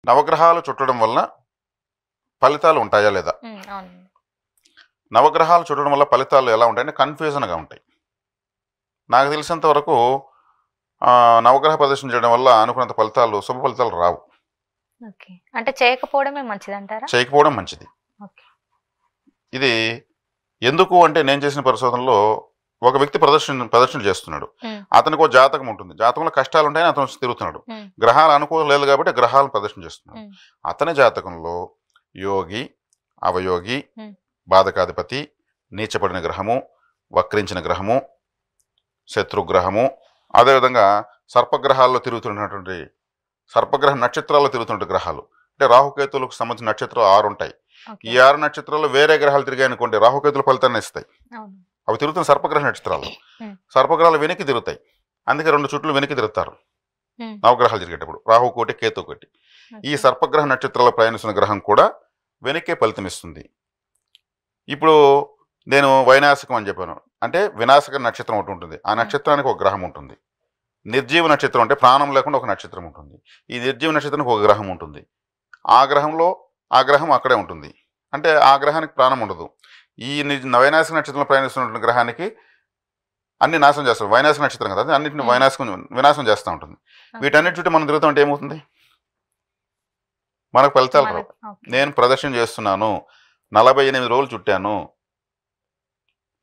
నవగ్రహాలు చుట్టడం వలన ఫలితాలు ఉంటాయా లేదా? అవునండి. నవగ్రహాలు చుట్టడం వల్ల ఫలితాలు ఎలా ఉంటాయంటే కన్‌ఫ్యూజన్‌గా ఉంటాయి. నాకు తెలిసినంత వరకు నవగ్రహ ప్రదక్షిణ చేయడం వల్ల అనుకున్నంత ఫలితాలు, శుభ ఫలితాలు రావు. ఓకే. అంటే చేయకపోవడమే మంచిదంటారా? చేయకపోవడం మంచిది. ఓకే. ఇది ఎందుకు అంటే నేను చేసిన పరిశోధనలో ఒక వ్యక్తి ప్రదర్శన చేస్తున్నాడు. హ్మ్. అతనికి ఒక జాతకం ఉంటుంది. జాతకంలో కష్టాలు ఉంటాయని అతను వచ్చి తిరుగుతున్నాడు. హ్మ్. గ్రహాలు అనుకూలం లేదు కాబట్టి గ్రహాలను ప్రదర్శన చేస్తున్నాడు. హ్మ్. అతని జాతకంలో యోగి, అవయోగి, హ్మ్. బాధకాధిపతి, నీచపడిన గ్రహము, వక్రించిన గ్రహము, శత్రుగ్రహము, అదేవిధంగా సర్పగ్రహాల్లో తిరుగుతున్నటువంటి సర్పగ్రహ నక్షత్రాల్లో తిరుగుతున్న గ్రహాలు అంటే రాహుకేతులకు సంబంధించిన నక్షత్రాలు 6 ఉంటాయి. ఓకే. ఈ 6 నక్షత్రాల్లో వేరే గ్రహాలు తిరిగాయి అనుకోండి, రాహుకేతుల ఫలితాన్ని ఇస్తాయి. అవును. అవి తిరుగుతున్న సర్పగ్రహ నక్షత్రాలు. హ్మ్. సర్పగ్రహాలు వెనక్కి తిరుగుతాయి. అందుకే 2 చుట్లు వెనక్కి తిరుగుతారు హ్మ్. నవగ్రహాలు తిరిగేటప్పుడు. రాహు కోటి, కేతు కోటి. ఈ ఓకే. సర్పగ్రహ నక్షత్రాల్లో ప్రయాణిస్తున్న గ్రహం కూడా వెనక్కే ఫలితం ఇస్తుంది. ఇప్పుడు నేను వైనాశకం అని చెప్పాను. అంటే వినాశక నక్షత్రం ఒకటి ఉంటుంది. ఆ నక్షత్రానికి ఒక గ్రహం ఉంటుంది. నిర్జీవ నక్షత్రం అంటే ప్రాణం లేకుండా ఒక నక్షత్రం ఉంటుంది. ఈ నిర్జీవ నక్షత్రానికి ఒక గ్రహం ఉంటుంది. ఆ గ్రహంలో ఆ గ్రహం అక్కడే ఉంటుంది. అంటే ఆ గ్రహానికి ప్రాణం ఉండదు. ఈ వైనాశక నక్షత్రంలో ప్రయాణిస్తున్నటువంటి గ్రహానికి అన్ని నాశనం చేస్తారు. వైనాశక నక్షత్రం కదా, అది అన్నింటిని వినాశనం చేస్తూ ఉంటుంది. వీటన్నిటి చుట్టూ మనం తిరుగుతూ ఉంటే ఏమవుతుంది? మనకు ఫలితాలు రావు. ఓకే. నేను ప్రదర్శన చేస్తున్నాను, 48 రోజులు చుట్టాను,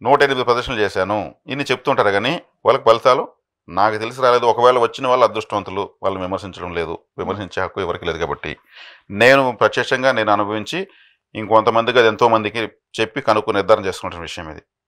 108 ప్రదర్శనలు చేశాను, ఇన్ని చెప్తుంటారు కానీ వాళ్ళకి ఫలితాలు నాకు తెలిసి రాలేదు. ఒకవేళ వచ్చిన వాళ్ళు అదృష్టవంతులు, వాళ్ళు విమర్శించడం లేదు, విమర్శించే హక్కు ఎవరికి లేదు. కాబట్టి నేను ప్రత్యక్షంగా నేను అనుభవించి ఇంకొంతమందికి అది ఎంతోమందికి చెప్పి కనుక్కు నిర్ధారణ చేసుకుంటున్న విషయం ఇది.